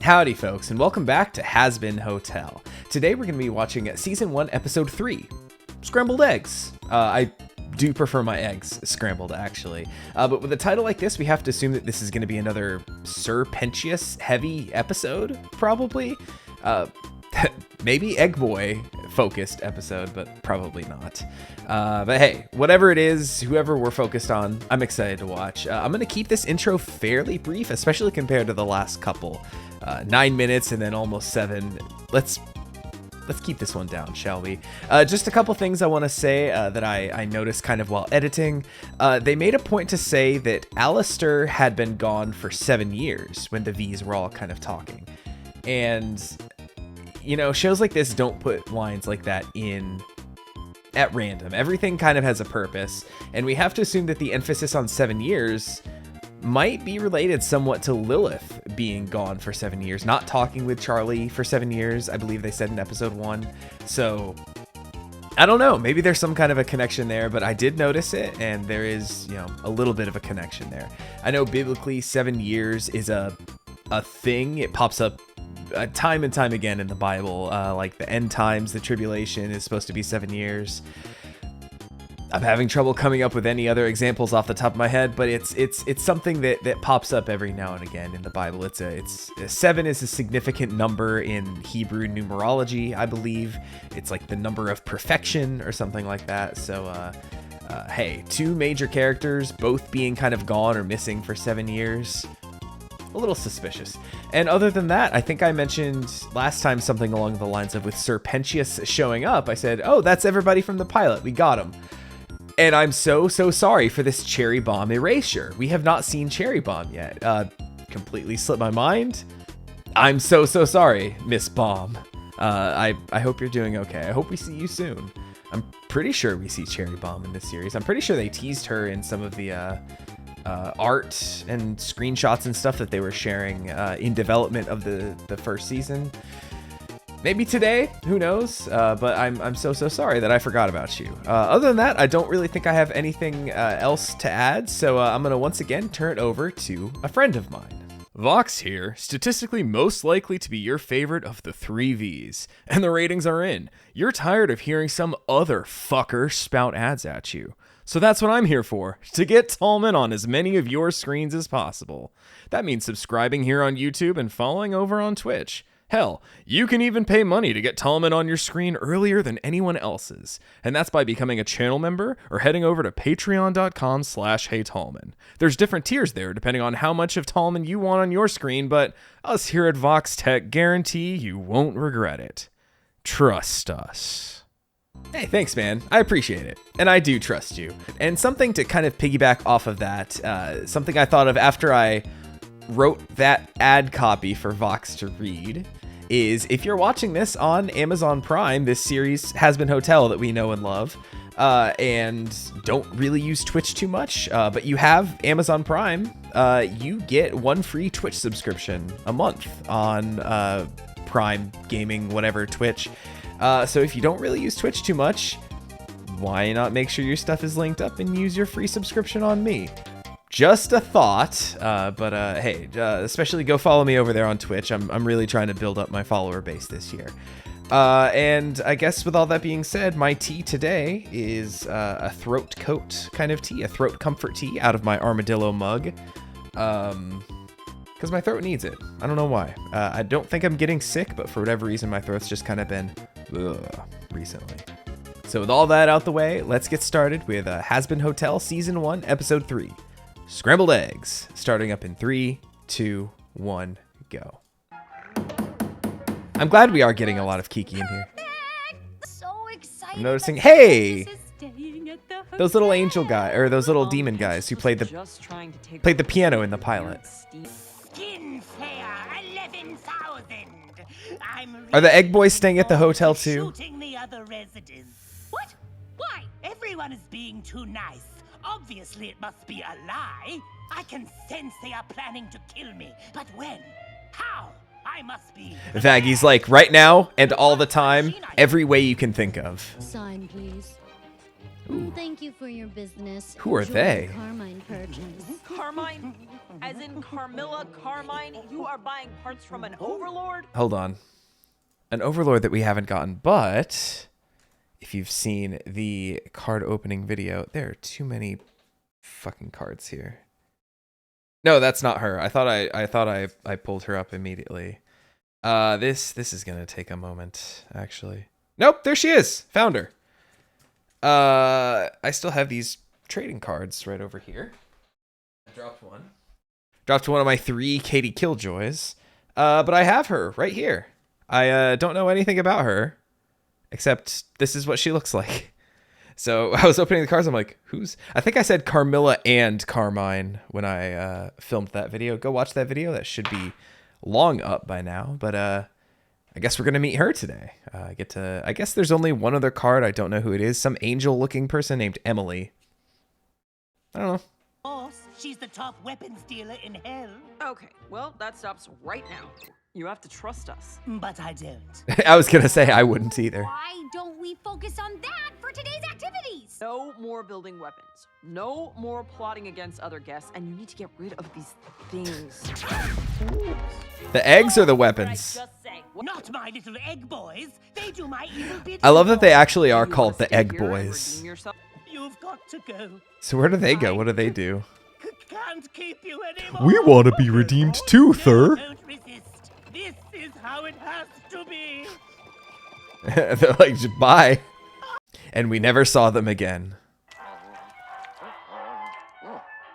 Howdy folks, and welcome back to Hazbin Hotel. Today we're going to be watching Season 1, Episode 3, Scrambled Eggs. I do prefer my eggs scrambled, actually. But with a title like this, we have to assume that this is going to be another Sir Pentious-heavy episode, probably. Maybe Egg Boy-focused episode, but probably not. But hey, whatever it is, whoever we're focused on, I'm excited to watch. I'm going to keep this intro fairly brief, especially compared to the last couple. 9 minutes and then almost 7. Let's keep this one down, shall we? Just a couple things I want to say that I noticed kind of while editing. They made a point to say that Alistair had been gone for 7 years when the V's were all kind of talking. And, you know, shows like this don't put lines like that in at random. Everything kind of has a purpose, and we have to assume that the emphasis on 7 years might be related somewhat to Lilith being gone for 7 years, not talking with Charlie for 7 years, I believe they said in episode 1. So I don't know, maybe there's some kind of a connection there, but I did notice it, and there is, you know, a little bit of a connection there. I know biblically 7 years is a thing. It pops up time and time again in the Bible, like the end times, the tribulation is supposed to be 7 years. I'm having trouble coming up with any other examples off the top of my head, but it's something that pops up every now and again in the Bible. It's 7 is a significant number in Hebrew numerology, I believe. It's like the number of perfection or something like that. So, hey, 2 major characters both being kind of gone or missing for 7 years. A little suspicious. And other than that, I think I mentioned last time something along the lines of with Sir Pentious showing up. I said, oh, that's everybody from the pilot. We got him. And I'm so sorry for this Cherry Bomb erasure. We have not seen Cherry Bomb yet. Completely slipped my mind. I'm so sorry, Miss Bomb. I hope you're doing okay. I hope we see you soon. I'm pretty sure we see Cherry Bomb in this series. I'm pretty sure they teased her in some of the art and screenshots and stuff that they were sharing in development of the first season. Maybe today, who knows? But I'm so sorry that I forgot about you. Other than that, I don't really think I have anything else to add, so I'm going to once again turn it over to a friend of mine. Vox here, statistically most likely to be your favorite of the 3 Vs, and the ratings are in. You're tired of hearing some other fucker spout ads at you. So that's what I'm here for, to get Tallman on as many of your screens as possible. That means subscribing here on YouTube and following over on Twitch. Hell, you can even pay money to get Tallman on your screen earlier than anyone else's. And that's by becoming a channel member or heading over to patreon.com/HeyTallman. There's different tiers there depending on how much of Tallman you want on your screen, but us here at Vox Tech guarantee you won't regret it. Trust us. Hey, thanks, man. I appreciate it. And I do trust you. And something to kind of piggyback off of that, something I thought of after I wrote that ad copy for Vox to read, is if you're watching this on Amazon Prime, this series Hazbin Hotel that we know and love, and don't really use Twitch too much, but you have Amazon Prime, you get 1 free Twitch subscription a month on Prime Gaming, whatever, Twitch. So if you don't really use Twitch too much, why not make sure your stuff is linked up and use your free subscription on me? Just a thought, but hey, especially go follow me over there on Twitch. I'm really trying to build up my follower base this year. And I guess with all that being said, my tea today is a throat coat kind of tea, a throat comfort tea out of my armadillo mug. Because my throat needs it. I don't know why. I don't think I'm getting sick, but for whatever reason, my throat's just kind of been recently. So with all that out the way, let's get started with Hazbin Hotel Season 1, Episode 3. Scrambled Eggs, starting up in 3, 2, 1, go. I'm glad we are getting a lot of Kiki in here. So excited. I'm noticing, hey! Those little angel guys, or those little demon guys who played the piano in the pilot. Are the egg boys staying at the hotel too? What? Why? Everyone is being too nice. Obviously, it must be a lie. I can sense they are planning to kill me. But when? How? I must be. Vaggy's like, right now and all the time, every way you can think of. Sign, please. Thank you for your business. Who are Enjoy they? the Carmine purchase. Carmine? As in Carmilla Carmine? You are buying parts from an overlord? Hold on. An overlord that we haven't gotten, but if you've seen the card opening video, there are too many fucking cards here. No, that's not her. I thought I pulled her up immediately. This is gonna take a moment, actually. Nope, there she is. Found her. I still have these trading cards right over here. I dropped one. Dropped one of my 3 Katie Killjoys. But I have her right here. I don't know anything about her, except this is what she looks like. So I was opening the cards. I'm like, who's? I think I said Carmilla and Carmine when I filmed that video. Go watch that video. That should be long up by now. But I guess we're gonna meet her today. I guess there's only one other card. I don't know who it is. Some angel-looking person named Emily. I don't know. Boss, she's the top weapons dealer in hell. Okay, well, that stops right now. You have to trust us. But I don't. I was gonna say I wouldn't either. Why don't we focus on that for today's activities? No more building weapons. No more plotting against other guests, and you need to get rid of these things. The eggs or the weapons? What did I just say? Not my little egg boys. They do my evil bidding. I love that they actually are You called wanna the stay Egg here and Boys. redeem yourself? You've got to go. So where do they go? What do they do? Can't keep you anymore. We want to be redeemed too, No, sir. don't resist. This is how it has to be. They're like, bye. And we never saw them again.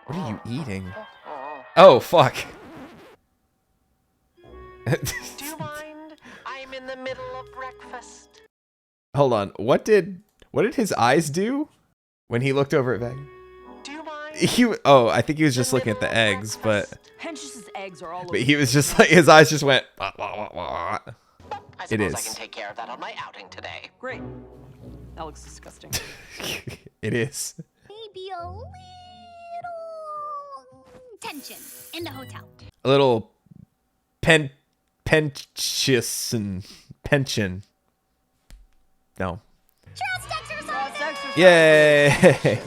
What are you eating? Oh, fuck. Do you mind? I'm in the middle of breakfast. Hold on. What did his eyes do when he looked over at Vag? Do you mind? I think he was just looking at the eggs, but Hench's eggs are all over. but he was just like, his eyes just went. "Wah, wah, wah, wah." I It suppose I is. can take care of that on my outing today. Great. That looks disgusting. It is. Maybe a little tension in the hotel. A little pension. No. Trust exercise. Yay!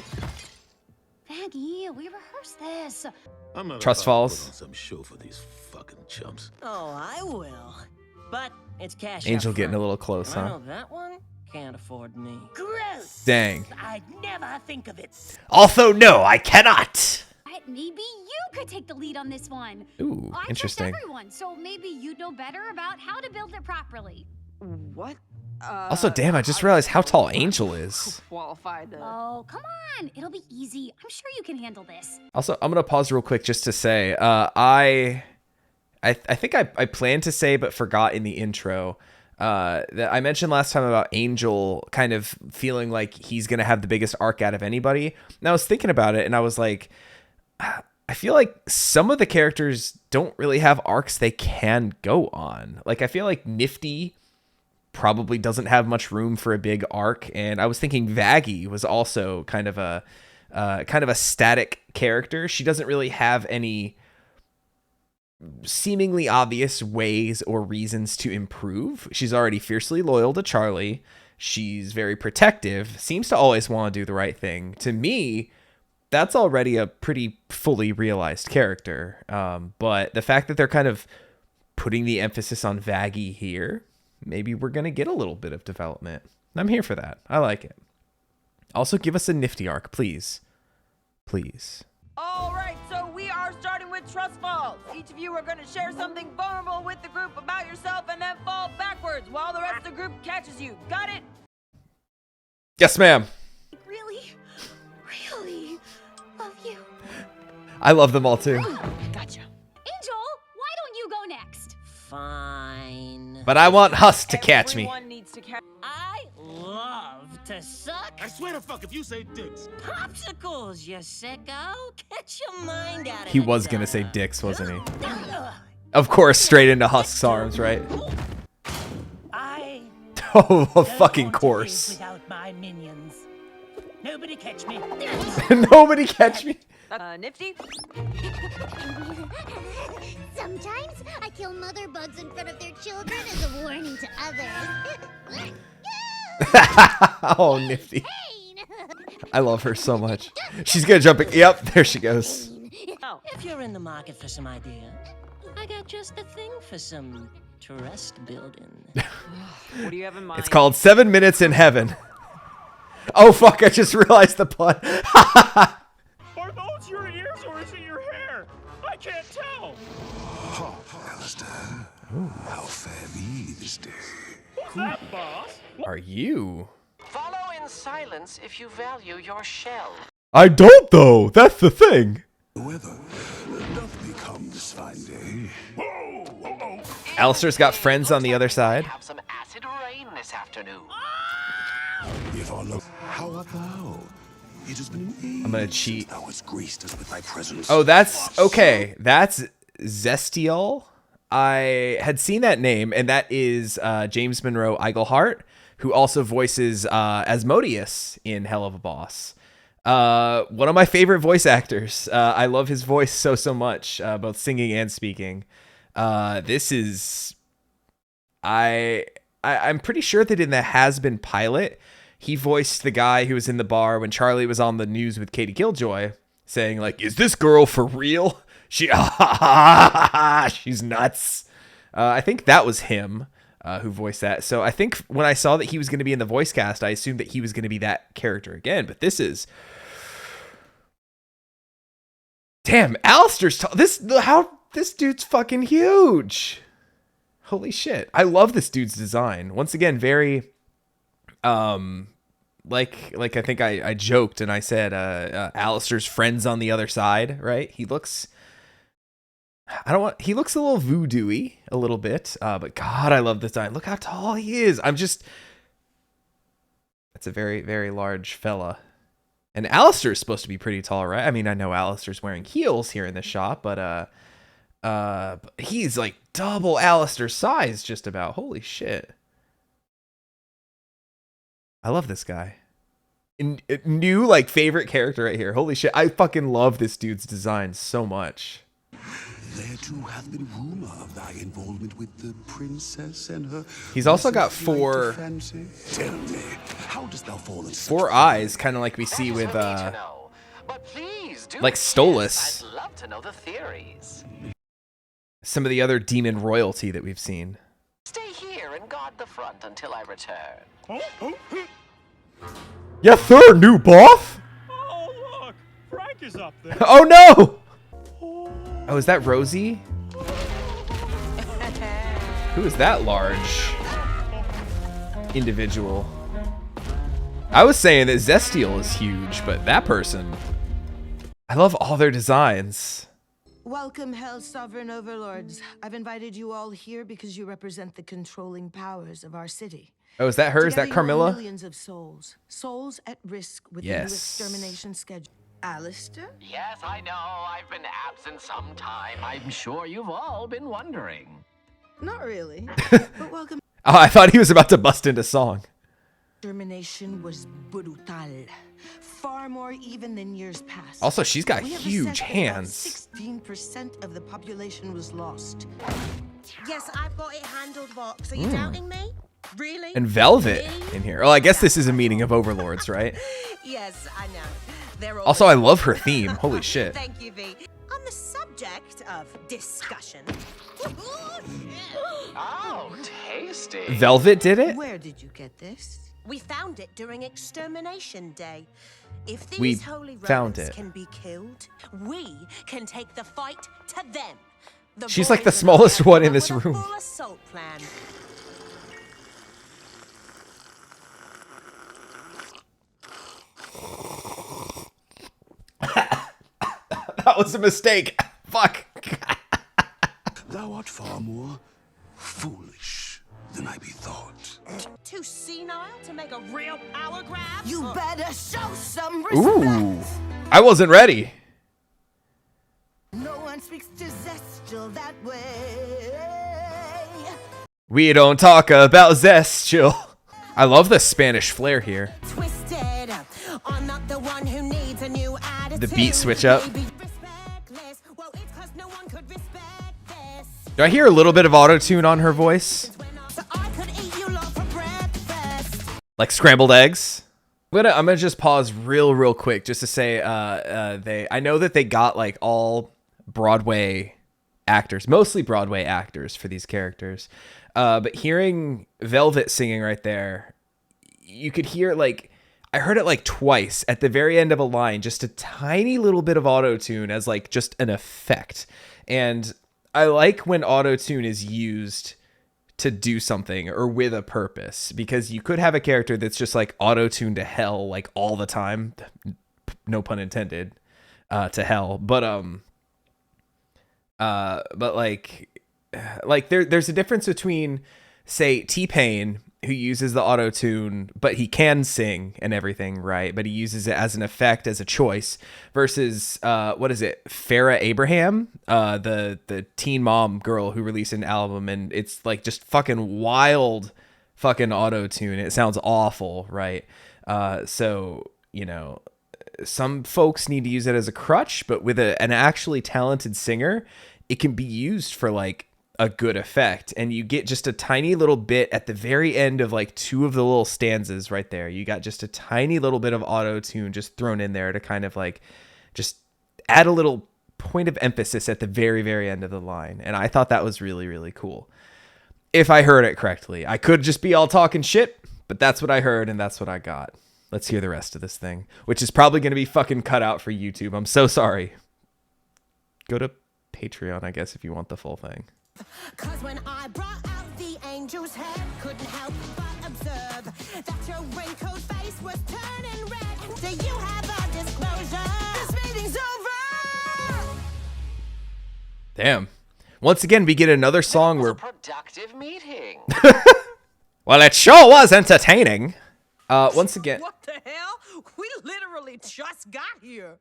Maggie, we rehearsed this. I'm not Trust about to falls. put on some show for these fucking chumps. Oh, I will. But it's cash. Angel up getting a front. little close, I huh? know that one can't afford me. Gross. Dang. I'd never think of it. Also, no, I cannot. Maybe you could take the lead on this one. Ooh, I trust interesting. everyone, so maybe you'd know better about how to build it properly. What? Also, damn, I just realized how tall Angel is. Qualified. Oh, come on. It'll be easy. I'm sure you can handle this. Also, I'm gonna pause real quick just to say, I think I planned to say but forgot in the intro that I mentioned last time about Angel kind of feeling like he's gonna have the biggest arc out of anybody. And I was thinking about it, and I was like, I feel like some of the characters don't really have arcs they can go on. Like, I feel like Nifty probably doesn't have much room for a big arc, and I was thinking Vaggie was also kind of a static character. She doesn't really have any seemingly obvious ways or reasons to improve. She's already fiercely loyal to Charlie. She's very protective, seems to always want to do the right thing. To me, that's already a pretty fully realized character. But the fact that they're kind of putting the emphasis on Vaggie here, maybe we're going to get a little bit of development. I'm here for that. I like it. Also, give us a Nifty arc, please. Please. All right, so we are starting with trust falls. Each of you are going to share something vulnerable with the group about yourself and then fall backwards while the rest of the group catches you. Got it? Yes, ma'am. Really love you. I love them all too. Gotcha. Angel, why don't you go next? Fine. But I want Huss to catch me. Everyone needs to catch. I love to suck I swear to fuck if you say dicks. Popsicles, you sicko. Get your mind out of He the was going to say gutter. dicks, wasn't he? Ugh. Of course, straight into Husk's arms, right? I Oh, of don't fucking want to course. live without my minions. Nobody catch me. Nobody catch me. Nifty? Sometimes I kill mother bugs in front of their children as a warning to others. Oh, Nifty. I love her so much. She's gonna jump. Yep, there she goes. Oh, if you're in the market for some ideas, I got just the thing for some trust building. What do you have in mind? It's called 7 Minutes in Heaven. Oh fuck! I just realized the pun. Are those your ears or is it your hair? I can't tell. Alistair, how fare thee this day? What's that, boss? Are you? Follow in silence if you value your shell. I don't though. That's the thing. The weather doth become this fine day. Alistair's got friends on the other side. Have some acid rain this afternoon. If our love, how art thou? It has been an age I'm gonna cheat. since thou hast graced us with thy presence. Oh, that's okay. That's Zestial. I had seen that name, and that is James Monroe Iglehart, who also voices Asmodeus in Hell of a Boss. One of my favorite voice actors. I love his voice so much, both singing and speaking. This is, I'm pretty sure that in the Hazbin pilot, he voiced the guy who was in the bar when Charlie was on the news with Katie Killjoy, saying like, "Is this girl for real? She's nuts." I think that was him who voiced that. So I think when I saw that he was going to be in the voice cast, I assumed that he was going to be that character again. But this is, damn, Alistair's this dude's fucking huge. Holy shit! I love this dude's design. Once again, very, like I think I joked and I said, Alistair's friends on the other side, right? He looks. He looks a little voodoo-y, a little bit, but God, I love this design. Look how tall he is. That's a very, very large fella. And Alistair's supposed to be pretty tall, right? I mean, I know Alistair's wearing heels here in the shop, but he's like double Alistair's size, just about. Holy shit. I love this guy. New, like, favorite character right here. Holy shit. I fucking love this dude's design so much. There too hath been rumor of thy involvement with the princess and her. He's also got blessed flight four. of fancy. Tell me, how dost thou fall in such Four eyes, kind of like we see with, But please do like Stolas. I'd love to know the theories. Some of the other demon royalty that we've seen. Stay here and guard the front until I return. Yes, sir, new boss. Oh, look! Frank is up there. Oh no! Oh, is that Rosie? Who is that large individual? I was saying that Zestial is huge, but that person, I love all their designs. Welcome, Hell's Sovereign Overlords. I've invited you all here because you represent the controlling powers of our city. Oh, is that her? Is that Together you own Carmilla? Millions of souls at risk with the Yes. new extermination schedule. Alistair? Yes, I know. I've been absent some time. I'm sure you've all been wondering. Not really, but welcome. Oh, I thought he was about to bust into song. Extermination was brutal, far more even than years past. Also, she's got We have huge assessed that hands. about 16% of the population was lost. Yes, I've got it handled, Vox. Are you doubting me? Really? And Velvet in here. Oh, I guess this is a meeting of Overlords, right? Yes, I know. They're all Also, I love her theme. Holy shit. Thank you, V. On the subject of discussion. Oh, tasty. Velvet did it? Where did you get this? We found it during Extermination Day. If these We holy found rodents it. can be killed, we can take the fight to them. The She's like the boys and smallest I one in come this up with a room. full assault plan. That was a mistake. Fuck. Thou art far more foolish than I bethought. Too senile to make a real power grab? You better show some respect. Ooh. I wasn't ready. No one speaks to Zestial that way. We don't talk about Zestial. I love the Spanish flair here. Twisted. I'm not the one who needs a new attitude. The beat switch up. Maybe respectless. Well, it's 'cause no one could respect this. Do I hear a little bit of auto-tune on her voice? So I could eat you lot for breakfast. Like scrambled eggs? I'm gonna just pause real quick just to say I know that they got like all Broadway actors, mostly Broadway actors for these characters. But hearing Velvet singing right there, you could hear like, I heard it like twice at the very end of a line, just a tiny little bit of auto-tune as like just an effect. And I like when auto-tune is used to do something or with a purpose, because you could have a character that's just like auto-tuned to hell like all the time, no pun intended, to hell. But there's a difference between, say, T-Pain, who uses the auto-tune, but he can sing and everything, right? But he uses it as an effect, as a choice, versus what is it, Farrah Abraham, the teen mom girl who released an album, and it's like just fucking wild fucking auto-tune. It sounds awful, right? So, you know, some folks need to use it as a crutch, but with an actually talented singer, it can be used for like a good effect. And you get just a tiny little bit at the very end of like two of the little stanzas right there. You got just a tiny little bit of auto-tune just thrown in there to kind of like just add a little point of emphasis at the very end of the line. And I thought that was really cool. If I heard it correctly. I could just be all talking shit, but that's what I heard and that's what I got. Let's hear the rest of this thing, which is probably going to be fucking cut out for YouTube. I'm so sorry. Go to Patreon, I guess, if you want the full thing. Cause when I brought out the angel's head, couldn't help but observe that your raincoat face was turning red. Do you have a disclosure? This meeting's over! Damn. Once again, we get another song where... Productive meeting. Well, it sure was entertaining. Once again... What the hell? We literally just got here.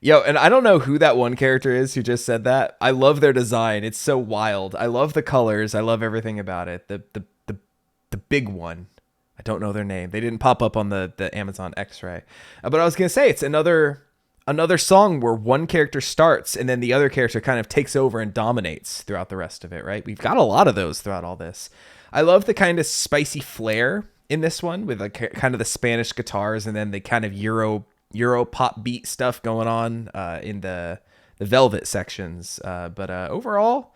Yo, and I don't know who that one character is who just said that. I love their design. It's so wild. I love the colors. I love everything about it. The big one. I don't know their name. They didn't pop up on the Amazon X-ray. But I was going to say, it's another song where one character starts and then the other character kind of takes over and dominates throughout the rest of it, right? We've got a lot of those throughout all this. I love the kind of spicy flair in this one with like kind of the Spanish guitars and then the kind of Euro pop beat stuff going on in the Velvet sections. But overall,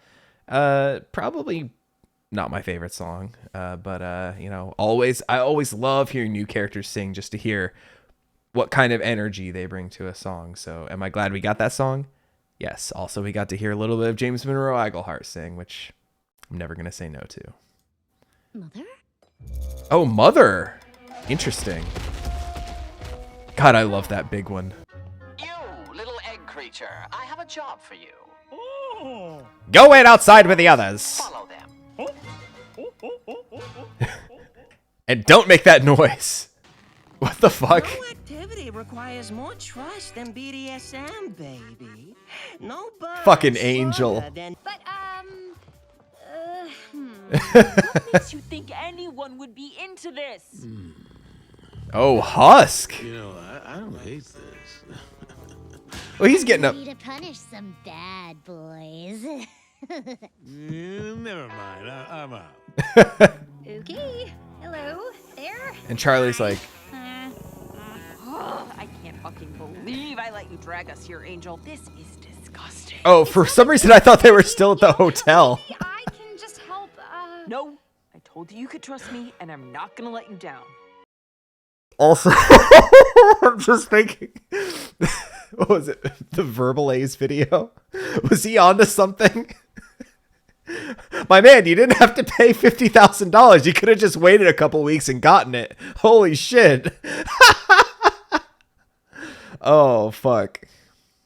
probably not my favorite song. But you know, I always love hearing new characters sing just to hear what kind of energy they bring to a song. So am I glad we got that song? Yes. Also, we got to hear a little bit of James Monroe Iglehart sing, which I'm never going to say no to. Mother? Oh, Mother. Interesting. God, I love that big one. You, little egg creature, I have a job for you. Oh. Go wait outside with the others. Follow them. And don't make that noise. What the fuck? No activity requires more trust than BDSM, baby. No bird Fucking angel. But, What makes you think anyone would be into this? Oh, Husk. You know, I don't hate this. Well, he's getting up. ready to punish some bad boys. Never mind. I'm out. Okay. Hello there. And Charlie's like, I can't fucking believe I let you drag us here, Angel. This is disgusting. oh, for some reason I thought they were still at the hotel. I can just help, No, I told you you could trust me, and I'm not gonna let you down. Also, I'm just thinking, what was it? The Verbal A's video? Was he onto something? My man, you didn't have to pay $50,000. You could have just waited a couple weeks and gotten it. Holy shit. Oh, fuck.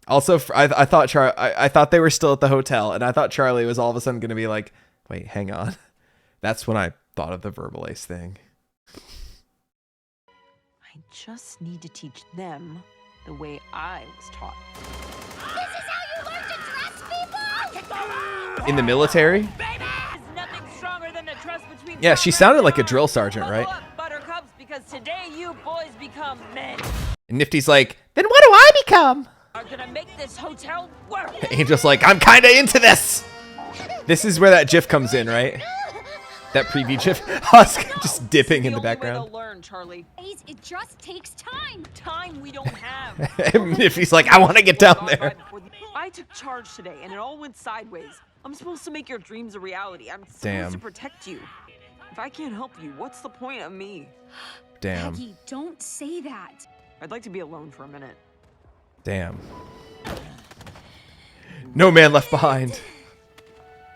Also, I thought they were still at the hotel, and I thought Charlie was all of a sudden going to be like, wait, hang on. That's when I thought of the Verbal Ace thing. I just need to teach them the way I was taught. This is how you learn to dress people? In the military? There's nothing stronger than the trust between Yeah, she sounded like a drill sergeant, right? Buckle up, buttercups, because today you boys become men. And Nifty's like, then what do I become? Are gonna make this hotel work. Angel's like, I'm kind of into this. This is where that GIF comes in, right? That preview GIF, Husk just dipping in the background. Way to learn, Charlie. It just takes time. Time we don't have. If he's like, I want to get down there. I took charge today, and it all went sideways. I'm supposed to make your dreams a reality. I'm supposed Damn. to protect you. If I can't help you, what's the point of me? Damn. Maggie, don't say that. I'd like to be alone for a minute. Damn. No man left behind.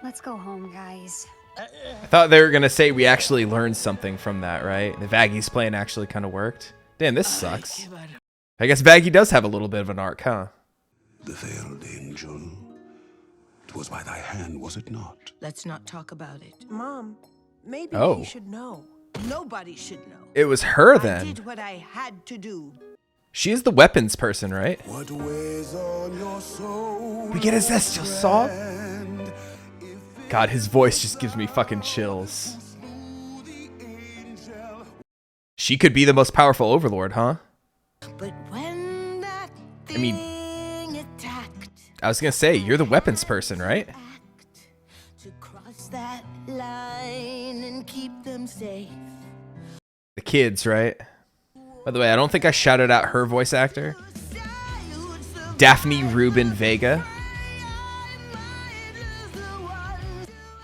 Let's go home, guys. I thought they were going to say we actually learned something from that, right? The Vaggy's plan actually kind of worked. Damn, this sucks. I guess Vaggy does have a little bit of an arc, huh? The veiled angel. 'Twas by thy hand, was it not? Let's not talk about it. Mom, maybe Oh. you should know. Nobody should know. It was her I then. did what I had to do. She is the weapons person, right? What weighs on your soul? We get a Zestial song? God, his voice just gives me fucking chills. She could be the most powerful Overlord, huh? But when that I mean, attacked, I was gonna say, you're the weapons person, right? to cross that line and keep them safe. The kids, right? By the way, I don't think I shouted out her voice actor. Daphne Rubin Vega.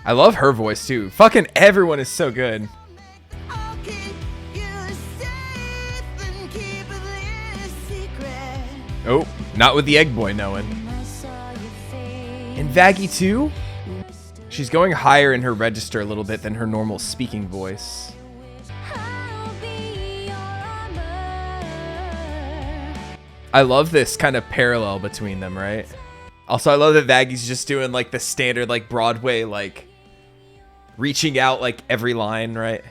I love her voice too. Fucking everyone is so good. Oh, not with the Egg Boy knowing. And Vaggy too? She's going higher in her register a little bit than her normal speaking voice. I love this kind of parallel between them, right? Also, I love that Vaggy's just doing like the standard like Broadway, like reaching out like every line, right?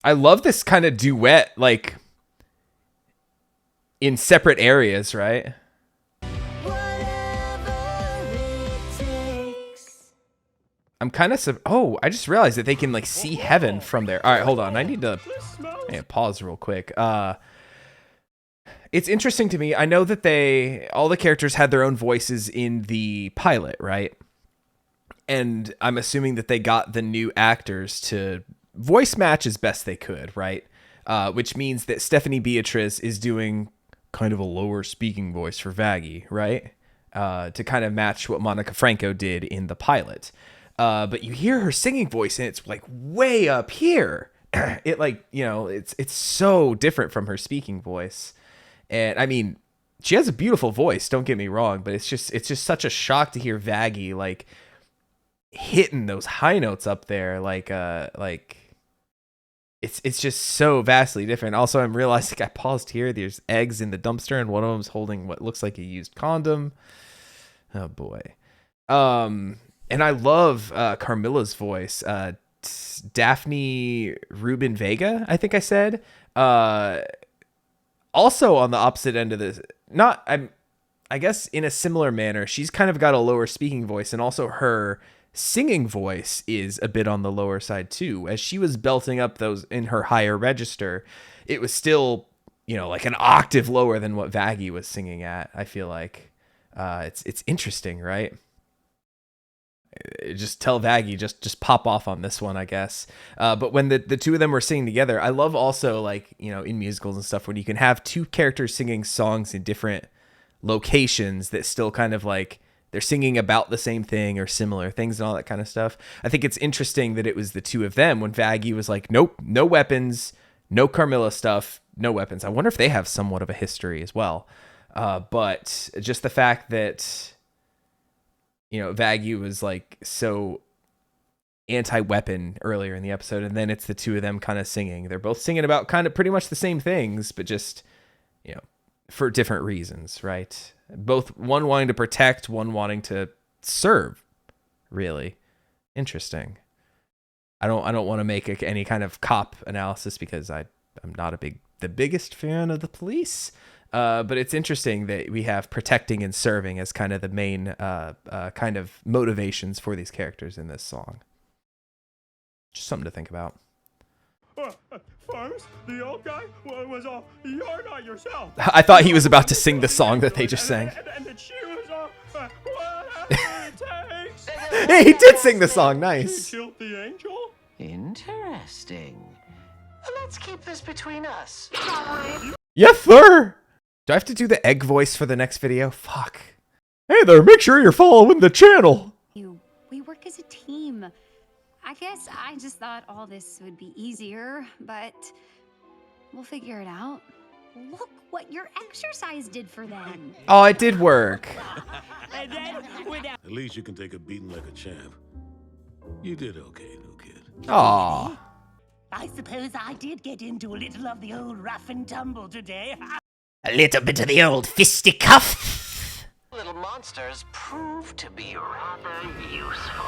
I love this kind of duet, like in separate areas, right? I'm kind of oh, I just realized that they can like see heaven from there. All right, hold on. I need to pause real quick. It's interesting to me. I know that all the characters had their own voices in the pilot, right? And I'm assuming that they got the new actors to voice match as best they could, right? Which means that Stephanie Beatriz is doing kind of a lower speaking voice for Vaggy, right? To kind of match what Monica Franco did in the pilot. But you hear her singing voice and it's like way up here. It like, you know, it's so different from her speaking voice. And I mean, she has a beautiful voice, don't get me wrong, but it's just such a shock to hear Vaggy like hitting those high notes up there. Like it's just so vastly different. Also, I'm realizing I paused here. There's eggs in the dumpster and one of them's holding what looks like a used condom. Oh boy. And I love Carmilla's voice. Daphne Rubin Vega, I think I said. Also on the opposite end of this, I guess in a similar manner, she's kind of got a lower speaking voice, and also her singing voice is a bit on the lower side too. As she was belting up those in her higher register, it was still, you know, like an octave lower than what Vaggy was singing at. I feel like it's interesting, right? Just tell Vaggy, just pop off on this one, I guess. But when the two of them were singing together, I love also, like, you know, in musicals and stuff, when you can have two characters singing songs in different locations that still kind of like they're singing about the same thing or similar things and all that kind of stuff. I think it's interesting that it was the two of them when Vaggy was like, nope, no weapons, no Carmilla stuff, no weapons. I wonder if they have somewhat of a history as well. But just the fact that, you know, Vaggy was like so anti-weapon earlier in the episode, and then it's the two of them kind of singing. They're both singing about kind of pretty much the same things, but just, you know, for different reasons, right? Both one wanting to protect, one wanting to serve. Really interesting. I don't want to make any kind of cop analysis because I'm not the biggest fan of the police. But it's interesting that we have protecting and serving as kind of the main kind of motivations for these characters in this song. Just something to think about. first, the old guy was all, "You're not yourself." I thought he was about to sing the song that they just sang. And then she was all, "Whatever it takes." Hey, he did sing the song. Nice. She killed the angel? Interesting. Let's keep this between us. Yes, sir. Do I have to do the egg voice for the next video? Fuck. Hey there, make sure you're following the channel. We work as a team. I guess I just thought all this would be easier, but we'll figure it out. Look what your exercise did for them. Oh, it did work. And then, without At least you can take a beating like a champ. You did okay, new kid. Aw. I suppose I did get into a little of the old rough and tumble today. A little bit of the old fisticuff. Little monsters prove to be rather useful.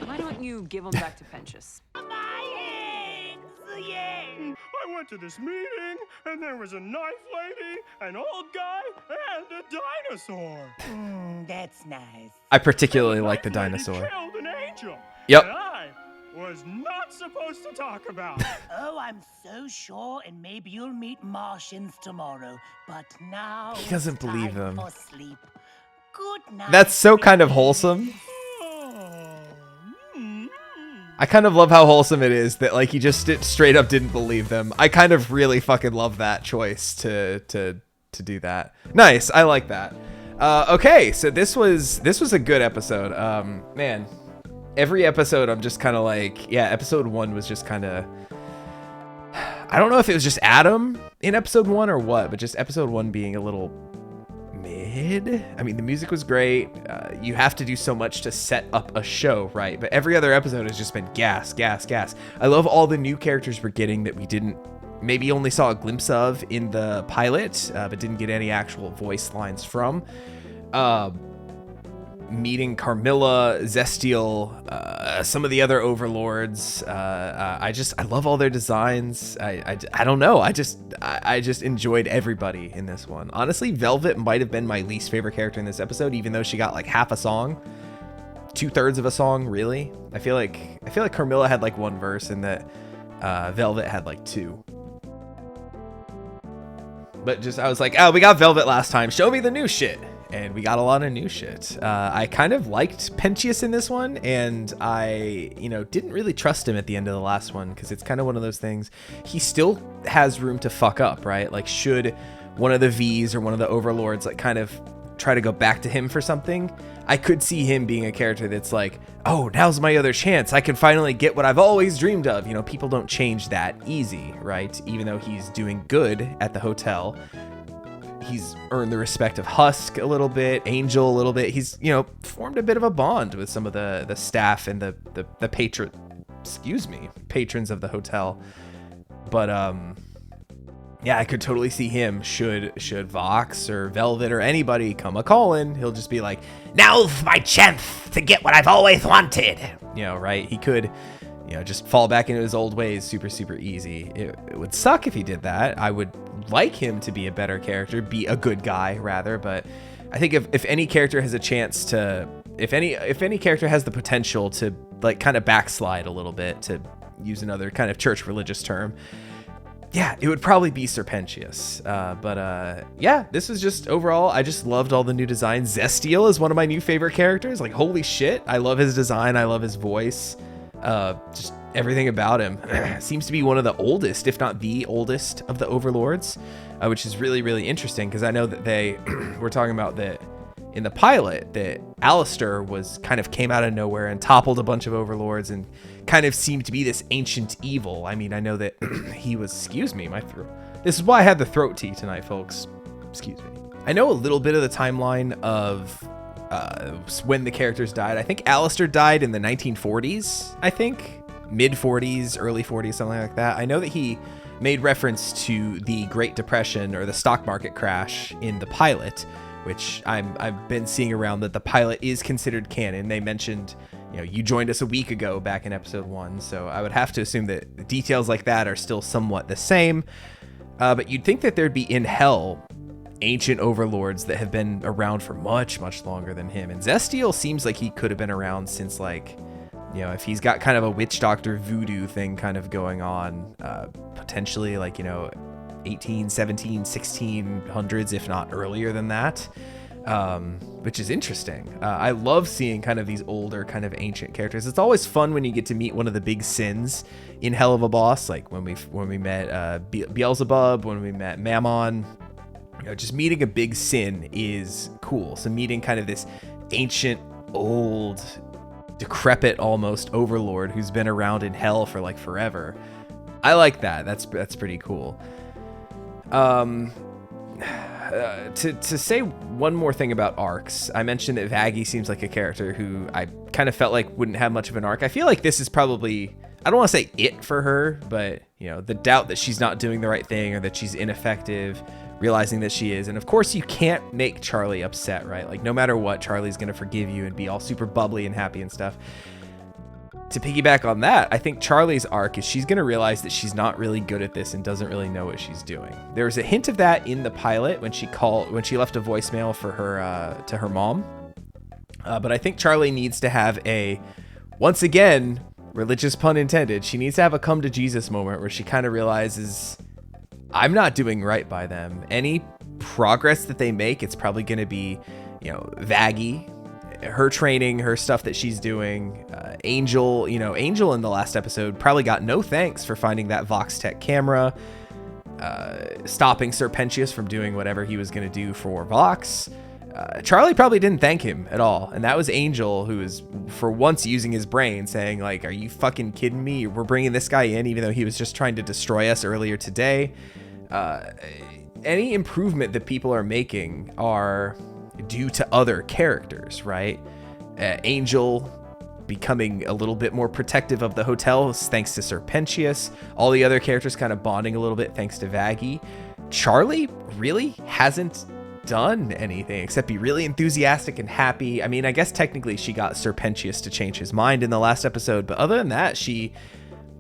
Why don't you give them back to Pentious? My eggs! Yay! I went to this meeting, and there was a knife lady, an old guy, and a dinosaur. That's nice. I particularly like the Knife lady dinosaur. killed an angel. Yep. That I was not supposed to talk about. Oh, I'm so sure, and maybe you'll meet Martians tomorrow. But now He doesn't it's believe time them. for sleep. Good night. That's so kind of wholesome. I kind of love how wholesome it is that like he just straight up didn't believe them. I kind of really fucking love that choice to do that. Nice, I like that. Okay, so this was a good episode. Man, every episode I'm just kind of like, yeah, episode 1 was just kind of, I don't know if it was just Adam in episode 1 or what, but just episode 1 being a little mid. I mean, the music was great. You have to do so much to set up a show, right? But every other episode has just been gas, gas, gas. I love all the new characters we're getting that we didn't, maybe only saw a glimpse of in the pilot, but didn't get any actual voice lines from. Meeting Carmilla, Zestial, some of the other Overlords. I love all their designs. I don't know. I just enjoyed everybody in this one. Honestly, Velvet might have been my least favorite character in this episode, even though she got like half a song, 2/3 of a song, really. I feel like Carmilla had like 1 verse and that Velvet had like 2. But just, I was like, oh, we got Velvet last time. Show me the new shit. And we got a lot of new shit. I kind of liked Pentious in this one, and I, didn't really trust him at the end of the last one, because it's kind of one of those things. He still has room to fuck up, right? Like, should one of the Vs or one of the Overlords, like, kind of try to go back to him for something, I could see him being a character that's like, oh, now's my other chance. I can finally get what I've always dreamed of. People don't change that easy, right? Even though he's doing good at the hotel. He's earned the respect of Husk a little bit, Angel a little bit. He's, formed a bit of a bond with some of the staff and the patrons of the hotel. But yeah, I could totally see him should Vox or Velvet or anybody come a-calling, he'll just be like, now's my chance to get what I've always wanted. Right? He could, just fall back into his old ways super, super easy. It would suck if he did that. I would like him to be a better character, be a good guy rather, but I think if any character has a chance to, if any character has the potential to like kind of backslide a little bit, to use another kind of church religious term, yeah, it would probably be Sir Pentious. Yeah, this was just overall, I just loved all the new designs. Zestial is one of my new favorite characters. Like, holy shit, I love his design, I love his voice. Just everything about him. Seems to be one of the oldest, if not the oldest, of the Overlords, which is really, really interesting, because I know that they were talking about that in the pilot, that Alistair came out of nowhere and toppled a bunch of Overlords and kind of seemed to be this ancient evil. I mean, I know that he was, excuse me, my throat. This is why I had the throat tea tonight, folks. Excuse me. I know a little bit of the timeline of when the characters died. I think Alistair died in the 1940s, I think. Mid-40s, early 40s, something like that. I know that he made reference to the Great Depression or the stock market crash in the pilot, which I've been seeing around that the pilot is considered canon. They mentioned, you joined us a week ago back in episode 1, so I would have to assume that details like that are still somewhat the same. But you'd think that there'd be in hell ancient Overlords that have been around for much, much longer than him. And Zestial seems like he could have been around since like if he's got kind of a witch doctor voodoo thing kind of going on, potentially like, 18, 17, 1600s, if not earlier than that, which is interesting. I love seeing kind of these older kind of ancient characters. It's always fun when you get to meet one of the big sins in Hell of a Boss, like when we met Beelzebub, when we met Mammon. Just meeting a big sin is cool. So meeting kind of this ancient, old, decrepit almost overlord who's been around in hell for like forever, I like that. That's pretty cool. To say one more thing about arcs, I mentioned that Vaggie seems like a character who I kind of felt like wouldn't have much of an arc. I feel like this is probably, I don't want to say it for her, but the doubt that she's not doing the right thing or that she's ineffective, realizing that she is. And of course you can't make Charlie upset, right? Like no matter what, Charlie's going to forgive you and be all super bubbly and happy and stuff. To piggyback on that, I think Charlie's arc is she's going to realize that she's not really good at this and doesn't really know what she's doing. There was a hint of that in the pilot when she left a voicemail for her to her mom. But I think Charlie needs to have once again, religious pun intended, she needs to have a come to Jesus moment where she kind of realizes, I'm not doing right by them. Any progress that they make, it's probably going to be, Vaggie, her training, her stuff that she's doing. Angel, Angel in the last episode probably got no thanks for finding that Vox Tech camera, stopping Serpentius from doing whatever he was going to do for Vox. Charlie probably didn't thank him at all. And that was Angel, who was for once using his brain, saying like, are you fucking kidding me? We're bringing this guy in, even though he was just trying to destroy us earlier today. Any improvement that people are making are due to other characters, right? Angel becoming a little bit more protective of the hotel thanks to Serpentius. All the other characters kind of bonding a little bit thanks to Vaggie. Charlie really hasn't done anything except be really enthusiastic and happy. I mean, I guess technically she got Serpentius to change his mind in the last episode, but other than that, she,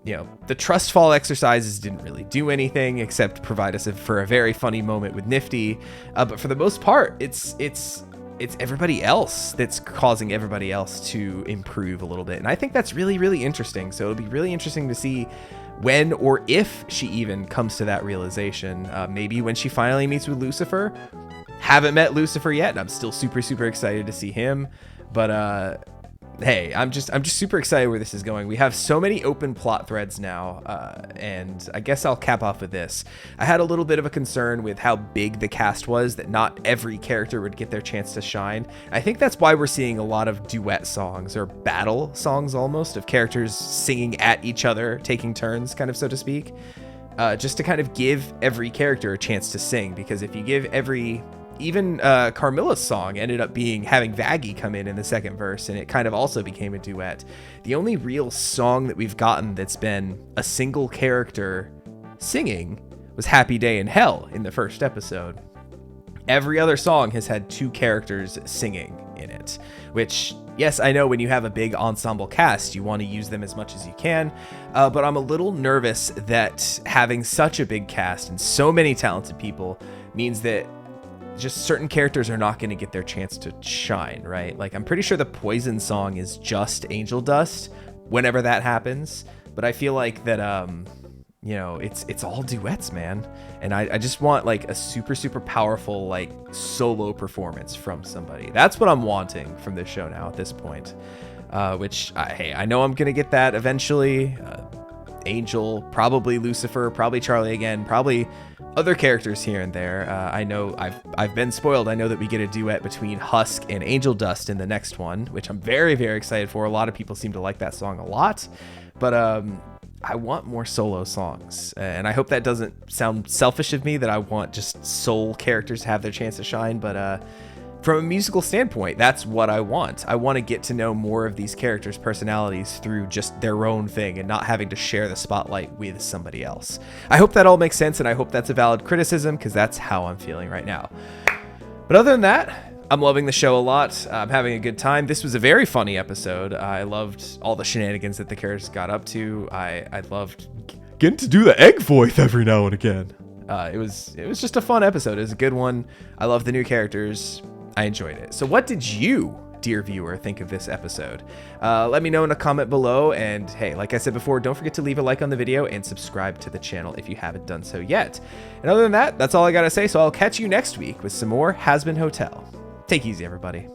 the trust fall exercises didn't really do anything except provide us for a very funny moment with Nifty. But for the most part, it's everybody else that's causing everybody else to improve a little bit. And I think that's really, really interesting. So it'll be really interesting to see when or if she even comes to that realization. Maybe when she finally meets with Lucifer. Haven't met Lucifer yet, and I'm still super, super excited to see him. But hey, I'm just super excited where this is going. We have so many open plot threads now, and I guess I'll cap off with this. I had a little bit of a concern with how big the cast was, that not every character would get their chance to shine. I think that's why we're seeing a lot of duet songs, or battle songs almost, of characters singing at each other, taking turns, kind of, so to speak, just to kind of give every character a chance to sing. Because if you give even Carmilla's song ended up having Vaggie come in the second verse, and it kind of also became a duet. The only real song that we've gotten that's been a single character singing was Happy Day in Hell in the first episode. Every other song has had two characters singing in it, which, yes, I know when you have a big ensemble cast, you want to use them as much as you can, but I'm a little nervous that having such a big cast and so many talented people means that just certain characters are not going to get their chance to shine, right? Like, I'm pretty sure the Poison song is just Angel Dust whenever that happens, but I feel like that, it's all duets, man. And I just want like a super, super powerful, like, solo performance from somebody. That's what I'm wanting from this show now at this point, which, hey, I know I'm going to get that eventually. Angel, probably Lucifer, probably Charlie again, probably other characters here and there. I know I've been spoiled. I know that we get a duet between Husk and Angel Dust in the next one, which I'm very, very excited for. A lot of people seem to like that song a lot, but I want more solo songs, and I hope that doesn't sound selfish of me, that I want just soul characters to have their chance to shine, but from a musical standpoint, that's what I want. I want to get to know more of these characters' personalities through just their own thing and not having to share the spotlight with somebody else. I hope that all makes sense, and I hope that's a valid criticism, because that's how I'm feeling right now. But other than that, I'm loving the show a lot. I'm having a good time. This was a very funny episode. I loved all the shenanigans that the characters got up to. I loved getting to do the egg voice every now and again. It was just a fun episode. It was a good one. I love the new characters. I enjoyed it. So what did you dear viewer, think of this episode. Let me know in a comment below, and hey, like I said before, don't forget to leave a like on the video and subscribe to the channel if you haven't done so yet. And other than that, that's all I gotta say, so I'll catch you next week with some more Hazbin Hotel. Take it easy, everybody.